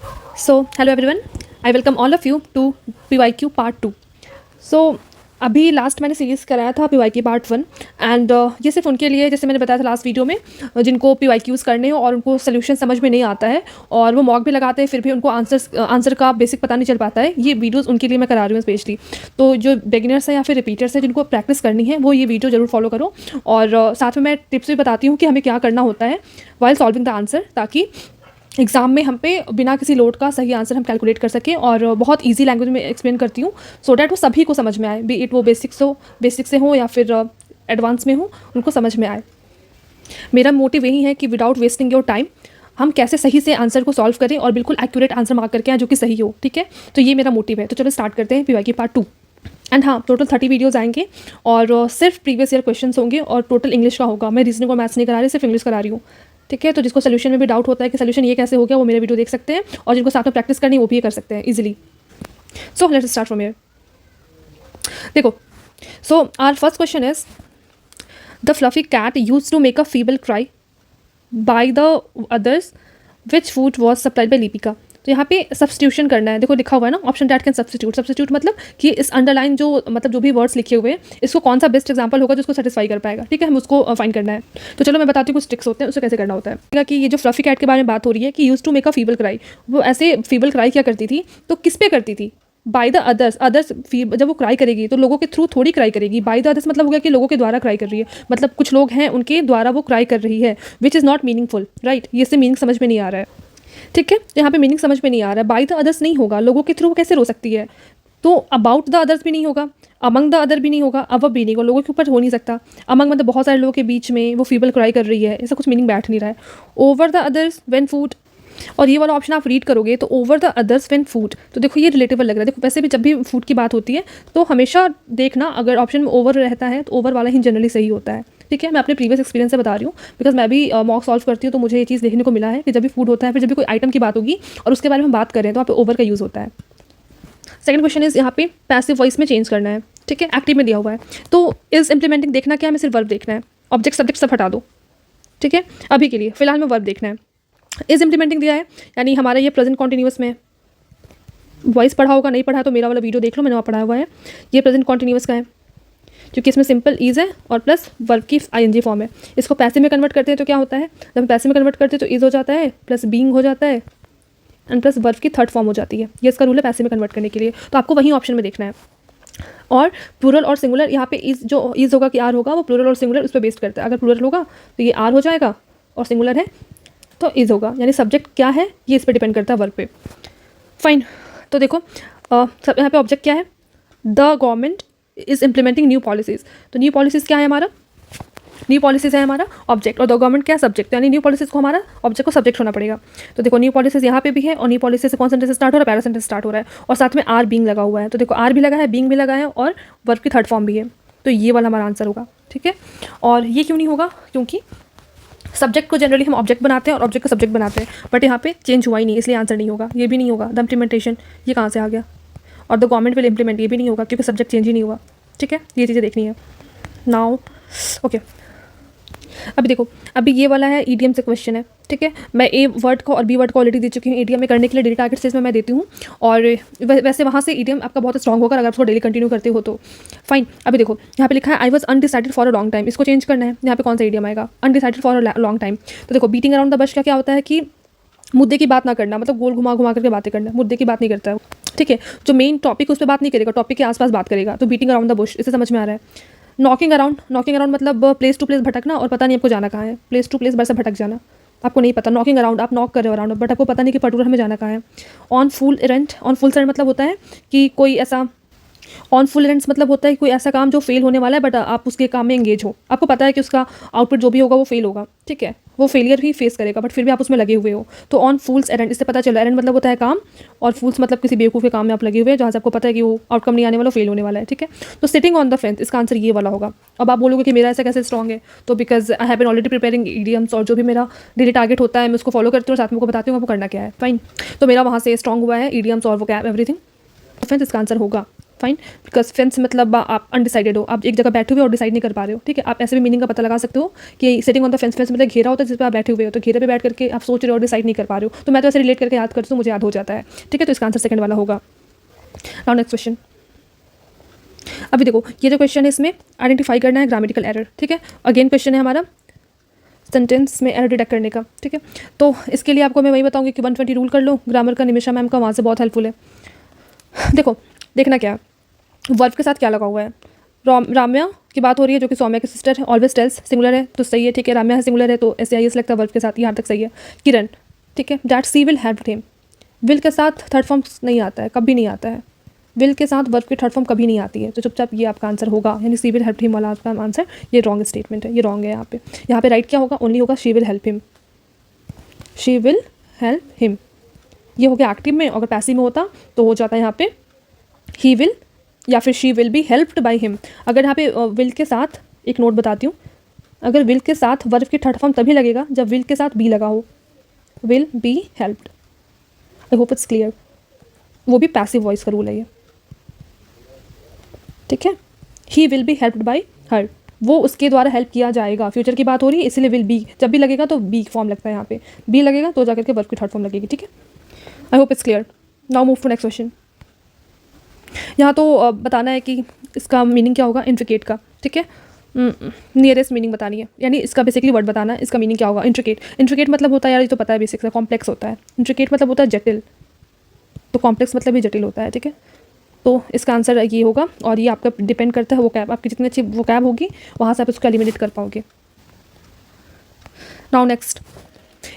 Hello everyone. I welcome all of you to PYQ Part 2. अभी last मैंने series कराया था PYQ Part 1 एंड ये सिर्फ उनके लिए, जैसे मैंने बताया था लास्ट वीडियो में, जिनको PYQs करने हो और उनको सोल्यूशन समझ में नहीं आता है और वो मॉक भी लगाते हैं फिर भी उनको आंसर का बेसिक पता नहीं चल पाता है। ये वीडियोस उनके लिए मैं करा रही हूँ स्पेशली। तो जो बिगिनर्स हैं या फिर रिपीटर्स हैं जिनको प्रैक्टिस करनी है वो ये वीडियो ज़रूर फॉलो करो। और साथ में मैं टिप्स भी बताती हूँ कि हमें क्या करना होता है वाइल सॉल्विंग द आंसर, ताकि एग्ज़ाम में हम पे बिना किसी लोड का सही आंसर हम कैलकुलेट कर सकें। और बहुत इजी लैंग्वेज में एक्सप्लेन करती हूँ सो डैट वो सभी को समझ में आए, बी इट वो बेसिक से हो या फिर एडवांस में हो, उनको समझ में आए। मेरा मोटिव यही है कि विदाउट वेस्टिंग योर टाइम हम कैसे सही से आंसर को सॉल्व करें और बिल्कुल एक्यूरेट आंसर मार्क करके आए जो कि सही हो। ठीक है, तो ये मेरा मोटिव है। तो चलो स्टार्ट करते हैं PYQ Part 2। एंड हाँ, टोटल 30 वीडियोज़ आएंगे और सिर्फ प्रीवियस ईयर क्वेश्चन होंगे और टोटल इंग्लिश का होगा। मैं रीजनिंग और मैथ्स नहीं करा रही, सिर्फ इंग्लिश करा रही हूँ। ठीक है, तो जिसको सोल्यूशन में भी डाउट होता है कि सोल्यूशन ये कैसे हो गया, वो मेरा वीडियो देख सकते हैं, और जिनको साथ में प्रैक्टिस करनी है वो भी ये कर सकते हैं easily. So let's start from here. देखो, so our first question is the fluffy cat used to make a feeble cry by the others, which food was supplied by Lipika. तो यहाँ पे सब्सटीट्यूशन करना है। देखो लिखा हुआ है ना, ऑप्शन डैट कैन सब्सटीट्यूट मतलब कि इस अंडरलाइन जो भी वर्ड्स लिखे हुए हैं इसको कौन सा बेस्ट एग्जांपल होगा जो उसको सेटिस्फाई कर पाएगा। ठीक है, हम उसको फाइंड करना है। तो चलो मैं बताती हूँ कुछ ट्रिक्स होते हैं उसको कैसे करना होता है। कि ये जो फ्लफी कैट के बारे में बात हो रही है कि use to make a feeble cry, वो ऐसे फीबल क्राई क्या करती थी, तो किस पे करती थी, बाय द अदर्स। जब वो क्राई करेगी तो लोगों के थ्रू थोड़ी क्राई करेगी। बाय द अदर्स मतलब हो गया कि लोगों के द्वारा क्राई कर रही है, मतलब कुछ लोग हैं उनके द्वारा वो क्राई कर रही है, which is not meaningful. Right, ये से मीनिंग समझ में नहीं आ रहा है। ठीक है, यहाँ पे मीनिंग समझ में नहीं आ रहा है। बाय द अदर्स नहीं होगा, लोगों के थ्रू कैसे रो सकती है, तो अबाउट द अदर्स भी नहीं होगा, अमंग द अदर भी नहीं होगा, अब भी नहीं होगा, लोगों के ऊपर हो नहीं सकता। अमंग मतलब बहुत सारे लोगों के बीच में वो फीबल क्राई कर रही है, ऐसा कुछ मीनिंग बैठ नहीं रहा है। Over the others when food, और ये वाला ऑप्शन आप रीड करोगे तो over the others when food, तो देखो ये रिलेटेबल लग रहा है। देखो वैसे भी जब भी फूड की बात होती है तो हमेशा देखना अगर ऑप्शन में ओवर रहता है तो ओवर वाला ही जनरली सही होता है। ठीक है, मैं अपने प्रीवियस एक्सपीरियंस से बता रही हूँ, बिकॉज मैं भी मॉक सॉल्व करती हूँ, तो मुझे ये चीज़ देखने को मिला है कि जब भी फूड होता है, फिर जब भी कोई आइटम की बात होगी और उसके बारे में हम बात करें तो वहाँ पे ओवर का यूज़ होता है। सेकंड क्वेश्चन इज यहाँ पे पैसिव वॉइस में चेंज करना है। ठीक है, एक्टिव में दिया हुआ है, तो इज इम्प्लीमेंटिंग देखना क्या है, हमें सिर्फ वर्ब देखना है, ऑब्जेक्ट सब्जेक्ट सब हटा दो। ठीक है, अभी के लिए फिलहाल में वर्ब देखना है। इज इम्प्लीमेंटिंग दिया है यानी हमारा ये प्रेजेंट कॉन्टिन्यूस में वॉइस पढ़ा होगा, नहीं पढ़ा है तो मेरा वाला वीडियो देख लो, मैंने वहाँ पढ़ा हुआ है। ये प्रेजेंट कॉन्टिन्यूस का है क्योंकि इसमें सिंपल ईज है और प्लस वर्ब की ING फॉर्म है। इसको पैसे में कन्वर्ट करते हैं तो क्या होता है, जब हम पैसे में कन्वर्ट करते हैं तो ईज हो जाता है, प्लस बीइंग हो जाता है, एंड प्लस वर्ब की थर्ड फॉर्म हो जाती है। ये इसका रूल है पैसे में कन्वर्ट करने के लिए, तो आपको वही ऑप्शन में देखना है। और प्लूरल और सिंगुलर, यहाँ पे ईज जो ईज होगा कि आर होगा, वो प्लूरल और सिंगुलर उस पर बेस्ड करता है। अगर प्लूरल होगा तो ये आर हो जाएगा और सिंगुलर है तो ईज होगा, यानी सब्जेक्ट क्या है ये इस पर डिपेंड करता है वर्ब पे। फाइन, तो देखो सब यहाँ पे ऑब्जेक्ट क्या है, the government is implementing new policies. तो न्यू पॉलिसीज़ क्या है, हमारा न्यू पॉलिसीज़ है हमारा ऑब्जेक्ट, और द गवर्नमेंट क्या सब्जेक्ट, यानी न्यू पॉलिसीज़ को हमारा ऑब्जेक्ट को सब्जेक्ट होना पड़ेगा। तो देखो न्यू पॉलिसीज़ यहाँ पे भी है और न्यू पॉलिसी से कौन सेंटेंस स्टार्ट हो रहा है, पैरा सेंटेंस स्टार्ट हो रहा है, और साथ में आर बीइंग लगा हुआ है। तो देखो आर भी लगा है, बीइंग भी लगा है, और वर्ब की थर्ड फॉर्म भी है, तो ये वाला हमारा आंसर होगा। ठीक है, और ये क्यों नहीं होगा, क्योंकि सब्जेक्ट को जनरली हम ऑब्जेक्ट बनाते हैं और ऑब्जेक्ट को सब्जेक्ट बनाते हैं, बट यहाँ पे चेंज हुआ ही नहीं, इसलिए आंसर नहीं होगा। ये भी नहीं होगा, द इम्प्लीमेंटेशन ये कहाँ से आ गया, और द गवर्नमेंट विल इम्प्लीमेंट ये भी नहीं होगा क्योंकि सब्जेक्ट चेंज ही नहीं हुआ। ठीक है, ये चीज़ें देखनी है नाउ। ओके, अभी देखो, अभी ये वाला है ईडीएम से क्वेश्चन है। ठीक है, मैं ए वर्ड को और बी वर्ड को ऑलरेडी दे चुकी हूँ ईडीएम में करने के लिए, डेली टारगेट स्टेज में मैं देती हूँ, और वैसे वहाँ से ईडीएम आपका बहुत स्ट्रॉन्ग होगा अगर आप उसको डेली कंटिन्यू करते हो तो। फाइन, अभी देखो यहाँ पे लिखा है I was undecided for a long time, इसको चेंज करना है। यहाँ पे कौन सा ईडीएम आएगा, undecided for a long time. तो देखो बीटिंग अराउंड द बश का क्या होता है कि मुद्दे की बात ना करना, मतलब गोल घुमा घुमा करके बातें करना, मुद्दे की बात नहीं करता है। ठीक है, जो मेन टॉपिक उस पर बात नहीं करेगा, टॉपिक के आसपास बात करेगा, तो बीटिंग अराउंड द बुश, इसे समझ में आ रहा है। नॉकिंग अराउंड मतलब प्लेस टू प्लेस भटकना, और पता नहीं आपको जाना कहाँ है, प्लेस टू प्लेस बस भटक जाना, आपको नहीं पता। नॉकिंग अराउंड, आप नॉक कर रहे हो अराउंड, बट आपको पता नहीं कि पर्टिकुलर हमें जाना कहाँ है। ऑन फुल एरेंट मतलब होता है कि कोई ऐसा, ऑन फुल एरेंट्स मतलब होता है कोई ऐसा काम जो फेल होने वाला है बट आप उसके काम में एंगेज हो, आपको पता है कि उसका आउटपुट जो भी होगा वो फेल होगा। ठीक है, वो फेलियर ही फेस करेगा बट फिर भी आप उसमें लगे हुए हो, तो ऑन फूल्स एरेंड, इससे पता चला एरेंड मतलब होता है काम, और फूल्स मतलब किसी बेवकूफ़ के काम में आप लगे हुए हैं जहाँ से आपको पता है कि वो आउटकम नहीं आने वाला, फेल होने वाला है। ठीक है, तो सिटिंग ऑन द फेंस, इसका आंसर ये वाला होगा। अब आप बोलोगे कि मेरा ऐसा कैसे स्ट्रॉन्ग है, तो because I have been already preparing EDMs, और जो भी मेरा डेली टारगेट होता है मैं उसको फॉलो करती हूँ और साथ में को बताती हूँ आपको करना क्या है। फाइन, तो मेरा वहाँ से स्ट्रॉन्ग हुआ है ईडीएम्स और वो क्या एवरीथिंग, फेंस इसका आंसर होगा। फाइन, बिकॉज फेंस मतलब आप अनडिसाइडेड हो, आप एक जगह बैठे हुए और डिसाइड नहीं कर पा रहे हो, ठीक है। आप ऐसे भी मीनिंग का पता लगा सकते हो कि sitting on the fence, fence मतलब घेरा होता है जिस पर आप बैठे हुए हो, तो घेरे पे बैठ करके आप सोच रहे हो और डिसाइड नहीं कर पा रहे हो। तो मैं तो ऐसे रिलेट करके याद करती हूँ, मुझे याद हो जाता है, ठीक है। तो इसका आंसर सेकंड वाला होगा। Now next question. अभी देखो ये जो क्वेश्चन है इसमें आइडेंटिफाई करना है ग्रामेटिकल एरर, ठीक है। अगेन क्वेश्चन है हमारा सेंटेंस में एरर डिटेक्ट करने का, ठीक है। तो इसके लिए आपको मैं वही बताऊंगी कि 120 रूल कर लो, ग्रामर का निमिषा मैम का वहाँ से बहुत हेल्पफुल है। देखो देखना क्या, वर्ब के साथ क्या लगा हुआ है। राम्या की बात हो रही है जो कि सौम्या की सिस्टर है, ऑलवेज टेल्स सिंगुलर है तो सही है, ठीक है। राम्या है सिंगुलर है तो ऐसे आई लगता है वर्ब के साथ, यहाँ तक सही है। किरण, ठीक है, that C will help him, will के साथ थर्ड फॉर्म नहीं आता है, कभी नहीं आता है। विल के साथ वर्ब की थर्ड फॉर्म कभी नहीं आती है, तो चुपचाप ये आपका आंसर होगा, यानी सी विल हेल्प हिम वाला आपका आंसर ये रॉन्ग स्टेटमेंट है, ये रॉन्ग है। यहाँ पे राइट क्या होगा, ओनली होगा she will help him, she will help him, ये हो गया एक्टिव में। अगर पैसिव में होता तो हो जाता है यहाँ पे ही विल या फिर she will be helped by him. अगर यहाँ पे विल के साथ एक नोट बताती हूँ, अगर विल के साथ वर्ब की थर्ड फॉर्म तभी लगेगा जब विल के साथ बी लगा हो, will be helped. I hope it's clear. वो भी पैसिव वॉइस का रूल है ये, ठीक है। He will be helped bye हर, वो उसके द्वारा हेल्प किया जाएगा, फ्यूचर की बात हो रही है इसलिए विल बी, जब भी लगेगा तो बी फॉर्म लगता है, यहाँ पे बी लगेगा तो जाकर के वर्ब की थर्ड फॉर्म लगेगी, ठीक है। I hope it's clear. Now move to next question. यहाँ तो बताना है कि इसका मीनिंग क्या होगा इंट्रिकेट का, ठीक है। नियरेस्ट मीनिंग बतानी है, यानी इसका बेसिकली वर्ड बताना है, इसका मीनिंग क्या होगा। इंट्रिकेट, इंट्रिकेट मतलब होता है यार ये तो पता है बेसिक से, कॉम्प्लेक्स होता है। इंट्रिकेट मतलब होता है जटिल, तो कॉम्प्लेक्स मतलब भी जटिल होता है, ठीक है। तो इसका आंसर ये होगा, और ये आपका डिपेंड करता है वो कैब, आपकी जितनी अच्छी वो कैब होगी वहाँ से आप उसको एलिमिनेट कर पाओगे। नाउ नेक्स्ट,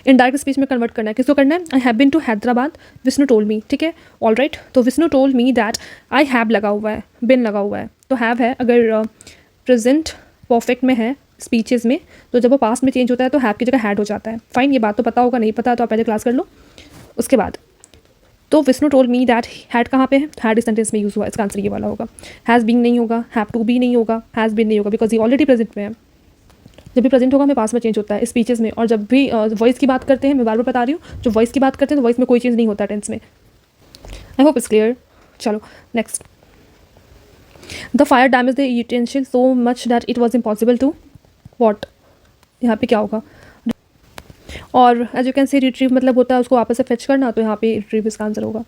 इनडायरेक्ट स्पीच में कन्वर्ट करना है, किसको करना है। I have been to Hyderabad, Vishnu told me, ठीक है। ऑल राइट, तो Vishnu told me that, I have लगा हुआ है, बिन लगा हुआ है, तो हैव है। अगर प्रेजेंट परफेक्ट में है स्पीचेस में, तो जब वो पास्ट में चेंज होता है तो हैव की जगह हैड हो जाता है। फाइन, ये बात तो पता होगा, नहीं पता तो आप पहले क्लास कर लो। उसके बाद तो Vishnu told me that, had कहाँ पे है, हैड इस सेंटेंस में यूज़ हुआ, इसका आंसर ये वाला होगा। हैज़ बीन नहीं होगा, हैव टू बी नहीं होगा, हैज़ बीन नहीं होगा, बिकॉज ये ऑलरेडी प्रेजेंट में है। जब भी प्रेजेंट होगा हमें पास में चेंज होता है स्पीचेस में, और जब भी वॉइस की बात करते हैं, मैं बार बार बता रही हूँ, जब वॉइस की बात करते हैं तो वॉइस में कोई चेंज नहीं होता टेंस में। I hope it's clear. चलो next, the fire damage the utensil so much that it was impossible to what, यहाँ पे क्या होगा। और as you can see retrieve मतलब होता है उसको वापस से फेच करना, तो यहाँ पे रिट्रीव इसका आंसर होगा।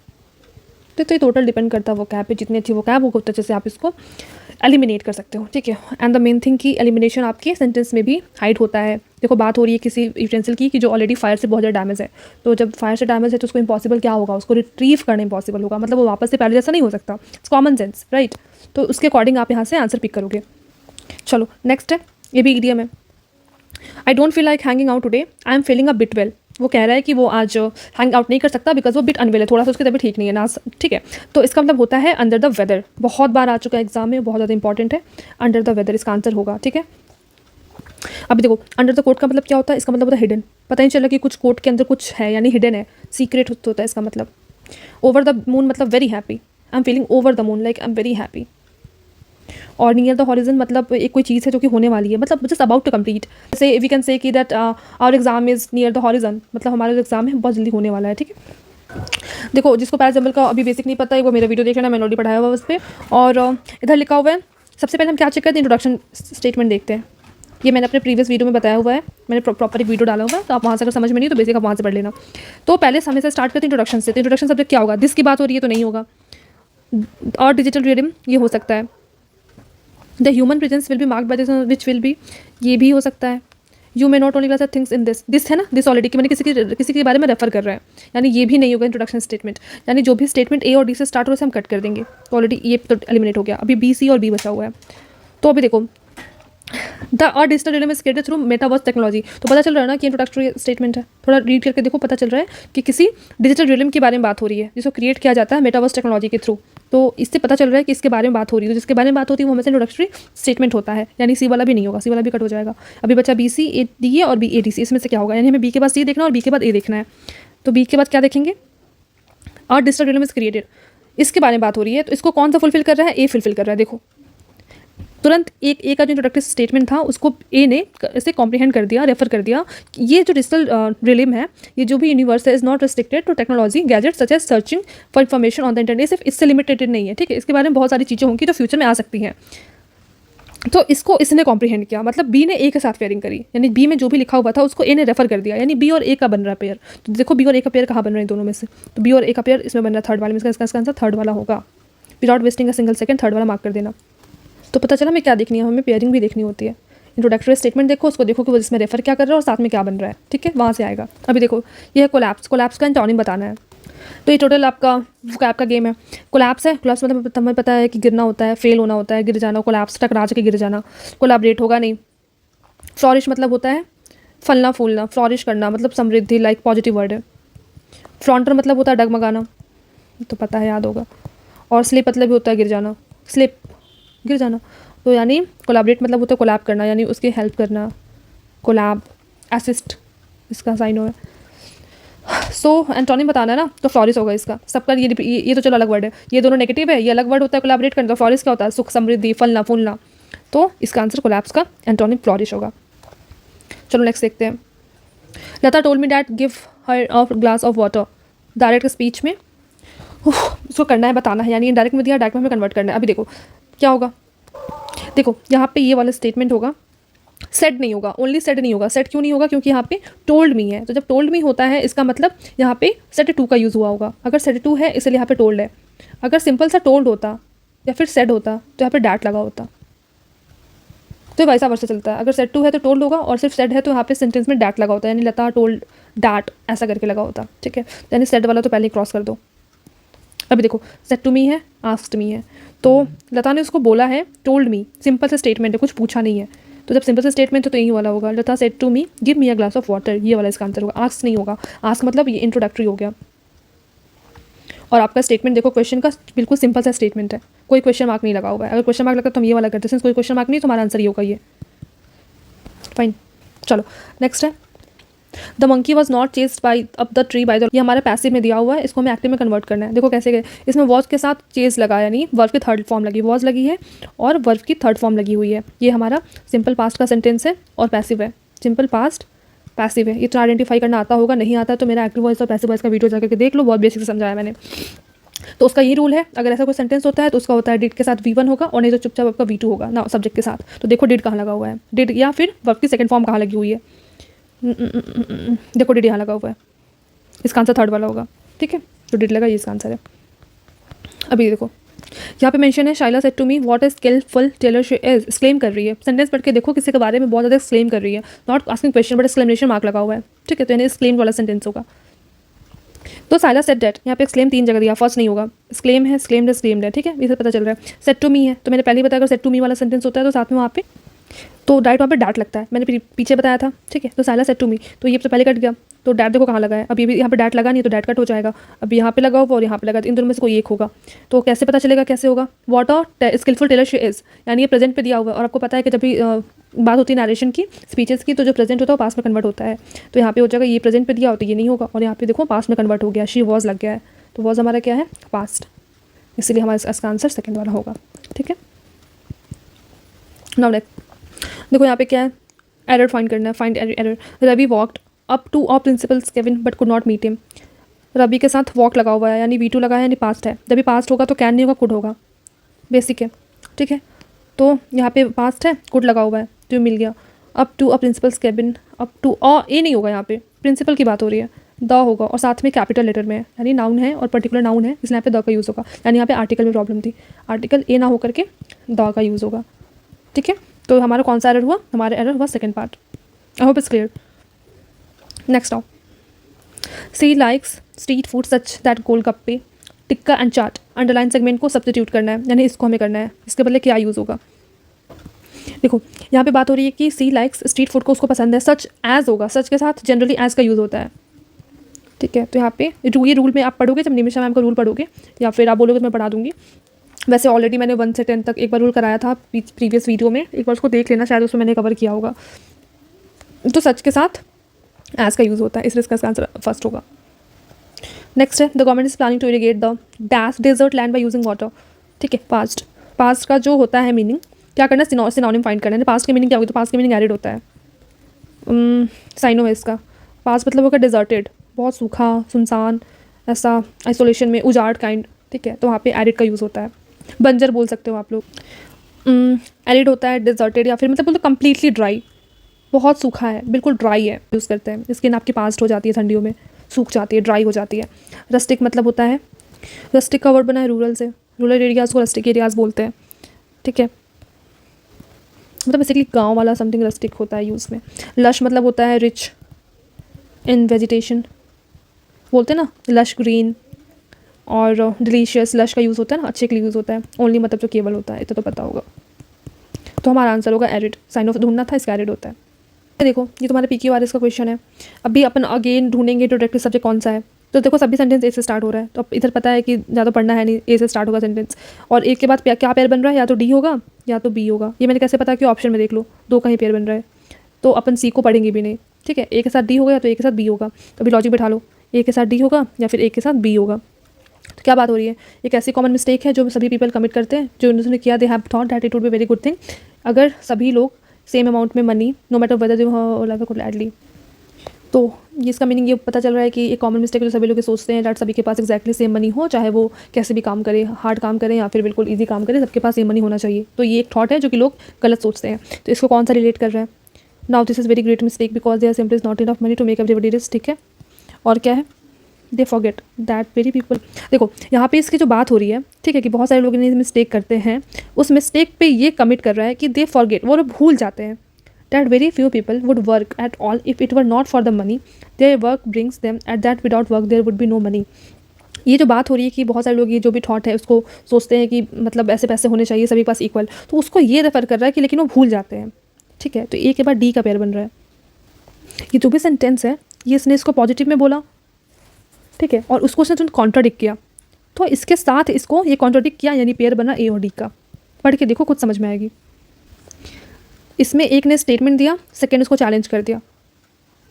तो ये टोटल डिपेंड करता है वो कैब पे, जितनी अच्छी वो कैब होगा उतना जैसे आप इसको एलिमिनेट कर सकते हो, ठीक है। एंड द मेन थिंग कि एलिमिनेशन आपके सेंटेंस में भी हाइड होता है। देखो बात हो रही है किसी यूटेंसिल की कि जो ऑलरेडी फायर से बहुत ज़्यादा डैमेज है, तो जब फायर से डैमेज है तो उसको इम्पॉसिबल क्या होगा, उसको रिट्रीव करना इम्पॉसिबल होगा, मतलब वो वापस से पहले जैसा नहीं हो सकता। It's common sense, right. तो उसके अकॉर्डिंग आप यहाँ से आंसर पिक करोगे। चलो नेक्स्ट है, ये भी ईडीएम है। I don't feel like hanging out today, I am feeling a bit well. वो कह रहा है कि वो आज हैंग आउट नहीं कर सकता बिकॉज वो बिट अनवेल है, थोड़ा सा उसकी तबीयत ठीक नहीं है ना, ठीक है। तो इसका मतलब होता है अंडर द वेदर, बहुत बार आ चुका है एग्जाम में, बहुत ज़्यादा इंपॉर्टेंट है। अंडर द वेदर इसका आंसर होगा, ठीक है। अब देखो अंडर द कोट का मतलब क्या होता है, इसका मतलब होता है हिडन, पता नहीं चला कि कुछ कोट के अंदर कुछ है, यानी हिडन है, सीक्रेट होता है इसका मतलब। ओवर द मून मतलब very happy, I am feeling over the moon, like I am very happy. और नियर द हॉरिजन मतलब एक कोई चीज़ है जो कि होने वाली है, मतलब जस्ट अबाउट टू कंप्लीट। जैसे वी कैन से कि that our exam is near the horizon, मतलब हमारा जो एग्जाम है बहुत जल्दी होने वाला है, ठीक है। देखो जिसको पैराजम्बल का अभी बेसिक नहीं पता है वो मेरा वीडियो देख लेना, मैंने ऑलरेडी पढ़ाया हुआ है उस पर। और इधर लिखा हुआ है, सबसे पहले हम क्या चेक करते हैं, इंट्रोडक्शन स्टेटमेंट देखते हैं। ये मैंने अपने प्रीवियस वीडियो में बताया हुआ है, मैंने प्रॉपर एक वीडियो डाला हुआ है, तो आप वहाँ से अगर समझ में नहीं तो बेसिक आप वहाँ से पढ़ लेना। तो पहले समय से स्टार्ट करते हैं इंट्रोडक्शन से। तो इंट्रोडक्शन सब्जेक्ट क्या होगा, दिस की बात हो रही है तो नहीं होगा, और डिजिटल रियलिज्म ये हो सकता है। The human presence will be marked by this which will be, ये भी हो सकता है। You may not only class things in this, this है ना, दिस ऑलरेडी कि मैंने किसी के बारे में रेफर कर रहा है, यानी ये भी नहीं होगा इंट्रोडक्शन स्टेटमेंट। यानी जो भी स्टेटमेंट ए और डी से स्टार्ट हो उसे हम कट कर देंगे, तो ऑलरेडी ये तो एलिमिनेट हो गया। अभी बी, सी और बी बचा हुआ है। तो अभी देखो द और digital realism is created through metaverse technology, तो पता चल रहा है ना कि इंट्रोडक्टरी स्टेटमेंट है। थोड़ा रीड करके देखो, पता चल रहा है कि किसी डिजिटल रियलिज्म के बारे में बात हो रही है जिसको क्रिएट किया जाता है मेटावर्स टेक्नोलॉजी के थ्रू। तो इससे पता चल रहा है कि इसके बारे में बात हो रही है, तो जिसके बारे में बात होती है वो हमेशा इंट्रोडक्टरी स्टेटमेंट होता है, यानी सी वाला भी नहीं होगा, सी वाला भी कट हो जाएगा। अभी बचा B C A D A और बी ए डी सी, इसमें से क्या होगा, यानी हमें बी के बाद सी देखना और बी के बाद ए देखना है। तो बी के बाद क्या देखेंगे, और डिजिटल रियलिज्म इज क्रिएटेड, इसके बारे में बात हो रही है, तो इसको कौन सा फुलफिल कर रहा है, ए फुलफिल कर रहा है। देखो तुरंत ए का जो इंट्रोडक्टरी स्टेटमेंट था उसको ए ने इसे कॉम्प्रीहेंड कर दिया, रेफर कर दिया कि ये जो डिजिटल रिलिम है, ये जो भी यूनिवर्स है, is not restricted to technology gadget such as searching for information on the internet. सिर्फ इससे लिमिटेड नहीं है, ठीक है, इसके बारे में बहुत सारी चीज़ें होंगी जो फ्यूचर में आ सकती हैं। तो इसको इसने कॉम्प्रीहेंड किया, मतलब बी ने ए के साथ पेयरिंग करी, यानी बी में जो भी लिखा हुआ था उसको ए ने रेफर कर दिया, यानी बी और ए का बन रहा है पेयर। तो देखो बी और ए का पेयर कहाँ बन रहे हैं दोनों में से, तो बी और ए का पेयर इसमें बन रहा है थर्ड वाले में, इसका आंसर थर्ड वाला होगा। Without wasting a single second third वाला मार्क कर देना। तो पता चला हमें क्या देखनी है, हमें पेयरिंग भी देखनी होती है। इंट्रोडक्टरी स्टेटमेंट देखो, उसको देखो कि वो जिसमें रेफर क्या कर रहा है और साथ में क्या बन रहा है, ठीक है, वहाँ से आएगा। अभी देखो ये है कोलैप्स, कोलैप्स का एंटोनिम बताना है। तो ये टोटल आपका वोकैब का गेम है। कोलैप्स है, कोलैप्स मतलब हमें पता है कि गिरना होता है, फेल होना होता है, गिर जाना, कोलैप्स टकरा के गिर जाना, कोलैबोरेट होगा नहीं। फ्लॉरिश मतलब होता है फलना फूलना, फ्लॉरिश करना मतलब समृद्धि, लाइक पॉजिटिव वर्ड है। फ्लॉन्टर मतलब होता है डगमगाना, तो पता है, याद होगा। और स्लिप मतलब भी होता है गिर जाना, स्लिप गिर जाना। तो यानी कोलैबोरेट मतलब होता है कोलैब करना, यानी उसकी हेल्प करना, कोलैब, असिस्ट इसका साइन हो है। सो एंटोनिम बताना है ना, तो फ्लॉरिश होगा इसका सबका। ये तो चलो अलग वर्ड है, ये दोनों नेगेटिव है, ये अलग वर्ड होता है कोलैबोरेट करना। तो फ्लॉरिश क्या होता है, सुख समृद्धि फलना फूलना। तो इसका आंसर कोलैप्स का एंटोनिम फ्लॉरिश होगा। चलो नेक्स्ट देखते हैं। Lata told me that give her a glass of water. Direct speech में उसको करना है, बताना है, यानी डायरेक्ट में दिया, डायरेक्ट में हमें कन्वर्ट करना है। अभी देखो क्या होगा, देखो यहाँ पे ये वाला स्टेटमेंट होगा, सेड नहीं होगा, ओनली सेड नहीं होगा। सेड क्यों नहीं होगा, क्योंकि यहाँ पे टोल्ड मी है। तो जब टोल्ड मी होता है इसका मतलब यहाँ पे सेड टू का यूज़ हुआ होगा। अगर सेड टू है इसलिए यहाँ पे टोल्ड है। अगर सिंपल सा टोल्ड होता या फिर सेड होता तो यहाँ पे डैट लगा होता। तो वैसा वर्षा चलता है, अगर सेड टू है तो टोल्ड होगा, और सिर्फ सेड है तो यहाँ पे सेंटेंस में डैट लगा होता है, यानी लता टोल्ड डैट ऐसा करके लगा होता, ठीक है। यानी सेड वाला तो पहले ही क्रॉस कर दो। अभी देखो सेड टू मी है, आस्क्ड मी है, तो लता ने उसको बोला है टोल्ड मी, सिंपल सा स्टेटमेंट है, कुछ पूछा नहीं है। तो जब सिंपल सा स्टेटमेंट तो यही वाला होगा, Lata said to me give me a glass of water, ये वाला इसका आंसर होगा। आस्क नहीं होगा, आस्क मतलब ये इंट्रोडक्टरी हो गया। और आपका स्टेटमेंट देखो क्वेश्चन का बिल्कुल सिंपल सा स्टेटमेंट है, कोई क्वेश्चन मार्क नहीं लगा हुआ है। अगर क्वेश्चन मार्क लगता तो हम ये वाला करते हैं, कोई क्वेश्चन मार्क नहीं तो हमारा आंसर ये होगा, ये फाइन। चलो नेक्स्ट है, the monkey was not chased by up the tree by the, ये हमारा पैसिव में दिया हुआ है, इसको हमें एक्टिव में कन्वर्ट करना है। देखो कैसे गए, इसमें वॉज के साथ चेज लगा, यानी वर्ब की थर्ड फॉर्म लगी, वॉज लगी है और वर्ब की थर्ड फॉर्म लगी हुई है। ये हमारा सिंपल पास्ट का सेंटेंस है और पैसिव है, सिंपल पास्ट पैसिव है। इतना आइडेंटिफाई करना आता होगा, नहीं आता तो मेरा एक्टिव वॉइस और पैसिव वॉइस का वीडियो जाकर के देख लो, बहुत बेसिक से समझाया मैंने। तो उसका ये रूल है, अगर ऐसा कोई सेंटेंस होता है तो उसका होता है डिड के साथ V1 होगा, और नहीं तो चुपचाप आपका V2 होगा ना सब्जेक्ट के साथ। तो देखो डिड कहाँ लगा हुआ है, डिड, या फिर वर्ब की सेकंड फॉर्म कहाँ लगी हुई है, देखो डिड यहाँ लगा हुआ है, इसका आंसर थर्ड वाला होगा, ठीक है। तो डिड लगा, ये इसका आंसर है। अभी देखो यहाँ पे मेंशन है, Shaila said to me what is skillful tailor she is, exclaim कर रही है। सेंटेंस पढ़ के देखो किसी के बारे में बहुत ज़्यादा एक्सक्लेम कर रही है, not asking question but exclamation mark लगा हुआ है, ठीक है। तो यानी एक्सक्लेम वाला सेंटेंस होगा। तो शाइला सेड दैट, यहाँ पे एक्सक्लेम 3 जगह दिया, फर्स्ट नहीं होगा, एक्सक्लेम है, एक्सक्लेम्ड है, ठीक है, इसे पता चल रहा है। सेड टू मी है, तो मैंने पहले ही बताया अगर सेड टू मी वाला सेंटेंस होता है तो साथ में वहाँ पे तो डायरेक्ट वहाँ पे डैट लगता है, मैंने पीछे बताया था, ठीक है। तो शाइला सेड टू मी, तो ये तो पहले कट गया, तो डैट देखो कहाँ लगा है, अब ये भी यहाँ पे डैट लगा नहीं तो डैट कट हो जाएगा। अब यहाँ पे लगा हुआ और यहाँ पे लगा, तो इन दोनों में से कोई एक होगा। तो कैसे पता चलेगा, कैसे होगा, what a skillful tailor she is, यानी ये प्रेजेंट पे दिया हुआ है, और आपको पता है कि जब भी बात होती है नरेशन की, स्पीचेस की, तो जो प्रेजेंट होता है वो पास में कन्वर्ट होता है। तो यहाँ पे हो जाएगा, ये प्रेजेंट पे दिया होता है, ये नहीं होगा, और यहाँ पे देखो पास्ट में कन्वर्ट हो गया, शी वॉज लग गया है, तो वॉज हमारा क्या है, पास्ट, इसलिए हमारा इसका आंसर सेकेंड वाला होगा, ठीक है। नाउ नेक्स्ट देखो यहाँ पे क्या है, एरर फाइंड करना है, find error. Ravi walked up to a principals Kevin but could not meet him. Ravi के साथ वॉक लगा हुआ है, यानी V2 लगा है, यानी पास्ट है। जब भी पास्ट होगा तो कैन नहीं होगा, कुड होगा, बेसिक है, ठीक है। तो यहाँ पे पास्ट है, कुड लगा हुआ है, तो मिल गया। Up to a principal's cabin, up to a, a नहीं होगा, यहाँ पे प्रिंसिपल की बात हो रही है, द होगा, और साथ में कैपिटल लेटर में है, यानी नाउन है और पर्टिकुलर नाउन है, इसलिए यहाँ पे द का यूज़ होगा। यानी यहाँ पे आर्टिकल में प्रॉब्लम थी, आर्टिकल ए ना होकर के द का यूज़ होगा, ठीक है। तो हमारा कौन सा एरर हुआ, हमारा एरर हुआ second part. I hope it's clear. Next now, she likes street food such that golgappe, tikka and chaat. Underline segment को सब्स्टिट्यूट करना है, यानी इसको हमें करना है, इसके बदले क्या यूज़ होगा। देखो यहाँ पे बात हो रही है कि सी लाइक्स स्ट्रीट फूड को उसको पसंद है, सच एज होगा, सच के साथ जनरली एज का यूज़ होता है, ठीक है। तो यहाँ पे ये रूल में आप पढ़ोगे, जब निमिषा मैम का रूल पढ़ोगे या फिर आप बोलोगे तो मैं पढ़ा दूंगी। वैसे ऑलरेडी मैंने 1 से 10 तक एक बार रूल कराया था प्रीवियस वीडियो में, एक बार उसको देख लेना, शायद उसमें मैंने कवर किया होगा। तो सच के साथ एज का यूज़ होता है, इसलिए इसका आंसर फर्स्ट होगा। नेक्स्ट है, the government is planning to irrigate the dash desert land by using water, ठीक है। पास्ट का जो होता है मीनिंग क्या करना है, सिनोनिम फाइंड करना है। पास्ट की मीनिंग क्या होगी, तो पास्ट की मीनिंग एरिड होता है। साइनो है इसका। पास्ट मतलब होगा डिजर्टेड, बहुत सूखा, सुनसान, ऐसा आइसोलेशन में, उजाड़ काइंड, ठीक है, तो वहाँ पे एरिड का यूज़ होता है। बंजर बोल सकते हो आप लोग। एरिड होता है डिजर्टेड, या फिर मतलब बोलते कम्प्लीटली ड्राई, बहुत सूखा है, बिल्कुल ड्राई है, यूज़ करते हैं। स्किन आपकी पास्ट हो जाती है ठंडियों में, सूख जाती है, ड्राई हो जाती है। रस्टिक मतलब होता है, रस्टिक का वर्ड बना है रूरल से, रूरल एरियाज़ को रस्टिक एरियाज़ बोलते हैं, ठीक है, मतलब बेसिकली गांव वाला समथिंग रस्टिक होता है यूज़ में। लश मतलब होता है रिच इन वेजिटेशन, बोलते हैं ना लश ग्रीन, और डिलीशियस, लश का यूज़ होता है ना, अच्छे के लिए यूज़ होता है। ओनली मतलब जो केवल होता है, इतना तो पता होगा। तो हमारा आंसर होगा एरिड। साइन ऑफ ढूंढना था, इसका एरिड होता है। देखो ये तुम्हारे PQRS का क्वेश्चन है। अभी अपन अगेन ढूंढेंगे इंट्रोडक्टरी सब्जेक्ट कौन सा है। तो देखो सभी सेंटेंस ए से स्टार्ट हो रहा है, तो अब इधर पता है कि ज़्यादा पढ़ना है नहीं, ए से स्टार्ट होगा सेंटेंस। और एक के बाद क्या पेयर बन रहा है, या तो डी होगा या तो बी होगा। ये मैंने कैसे पता कि ऑप्शन में देख लो, दो का ही पेयर बन रहा है, तो अपन सी को पढ़ेंगे भी नहीं, ठीक है। ए के साथ डी होगा या तो ए के साथ बी होगा। तो अभी लॉजिक बैठा लो, ए के साथ डी होगा या फिर ए के साथ बी होगा। तो क्या बात हो रही है, एक ऐसी कॉमन मिस्टेक है जो सभी पीपल कमिट करते हैं, जो उन्होंने किया, they have thought that it would be very good thing अगर सभी लोग सेम अमाउंट में money, no matter whether they gladly. तो ये इसका मीनिंग ये पता चल रहा है कि एक कॉमन मिस्टेक जो सभी लोग सोचते हैं दैट सभी के पास एक्जैक्टली सेम मनी हो, चाहे वो कैसे भी काम करे, हार्ड काम करे या फिर बिल्कुल ईजी काम करे, सबके पास सेम मनी होना चाहिए। तो ये एक थॉट है जो कि लोग गलत सोचते हैं। तो इसको कौन सा रिलेट कर रहा है, now this is very great mistake because they are simply not enough money to make everybody rich, ठीक है। और क्या है, they forget that very people. देखो यहाँ पे इसकी जो बात हो रही है, ठीक है, कि बहुत सारे लोग इन्हें मिस्टेक करते हैं, उस मिस्टेक पे ये कमिट कर रहा है कि दे फॉरगेट, वो लोग भूल जाते हैं that very few people would work at all if it were not for the money their work brings them, at that without work there would be no money। ये जो बात हो रही है कि बहुत सारे लोग ये जो भी थॉट है उसको सोचते हैं कि मतलब ऐसे पैसे होने चाहिए सभी के पास इक्वल, तो उसको ये रेफर कर रहा है कि लेकिन वो भूल जाते हैं, ठीक है। तो ए के बाद डी का पेयर बन रहा है। ये जो भी सेंटेंस है ये इसने इसको पॉजिटिव में बोला, ठीक है, और उसको उसने कॉन्ट्राडिक्ट किया, तो इसके साथ इसको ये कॉन्ट्राडिक्ट किया, यानी पेयर बना ए और डी का। पढ़ के देखो, खुद समझ में आएगी। इसमें एक ने स्टेटमेंट दिया, सेकंड उसको चैलेंज कर दिया,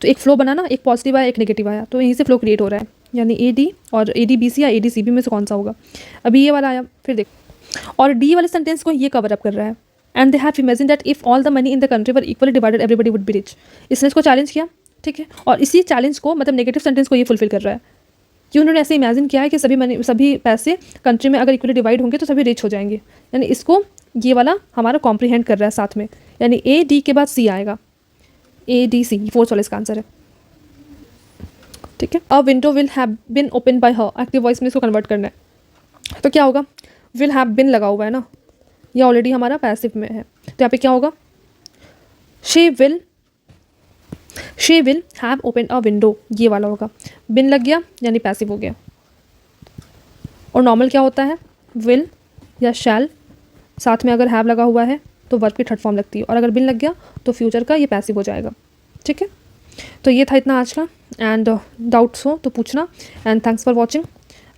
तो एक फ्लो बना ना, एक पॉजिटिव आया एक नेगेटिव आया, तो यहीं से फ्लो क्रिएट हो रहा है, यानी ए डी और ए डी बी सी या ए डी सी बी में से कौन सा होगा। अभी ये वाला आया, फिर देखो, और डी वाले सेंटेंस को ये कवर अप कर रहा है, and they have imagine that if all the money in the country were equally divided everybody would be rich. इसने इसको चैलेंज किया, ठीक है, और इसी चैलेंज को मतलब नेगेटिव सेंटेंस को ये फुलफिल कर रहा है कि उन्होंने ऐसे इमेजिन किया है कि सभी पैसे कंट्री में अगर इक्वली डिवाइड होंगे तो सभी रिच हो जाएंगे, यानी इसको ये वाला हमारा कॉम्प्रीहेंड कर रहा है साथ में, यानी ए डी के बाद सी आएगा, ए डी सी, फोर्थ वाला इसका आंसर है, ठीक है। अ window will have been open by her, active voice में इसको कन्वर्ट करना है, तो क्या होगा, विल हैव बिन लगा हुआ है ना, ये ऑलरेडी हमारा पैसिव में है, तो यहाँ पे क्या होगा, she will have open a window, ये वाला होगा, बिन लग गया यानी पैसिव हो गया। और नॉर्मल क्या होता है, विल या शैल, साथ में अगर हैव लगा हुआ है तो वर्ब की थर्ड फॉर्म लगती है, और अगर बिन लग गया तो फ्यूचर का ये पैसिव हो जाएगा, ठीक है। तो ये था इतना आज का, एंड डाउट्स हो तो पूछना, and thanks for watching.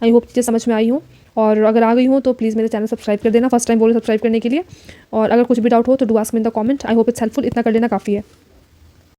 I hope चीज़ें समझ में आई हूँ, और अगर आ गई हो तो प्लीज़ मेरे चैनल सब्सक्राइब कर देना, फर्स्ट टाइम बोलो सब्सक्राइब करने के लिए, और अगर कुछ भी डाउट हो तो do ask me in the comment. I hope it's helpful, इतना कर लेना काफ़ी है।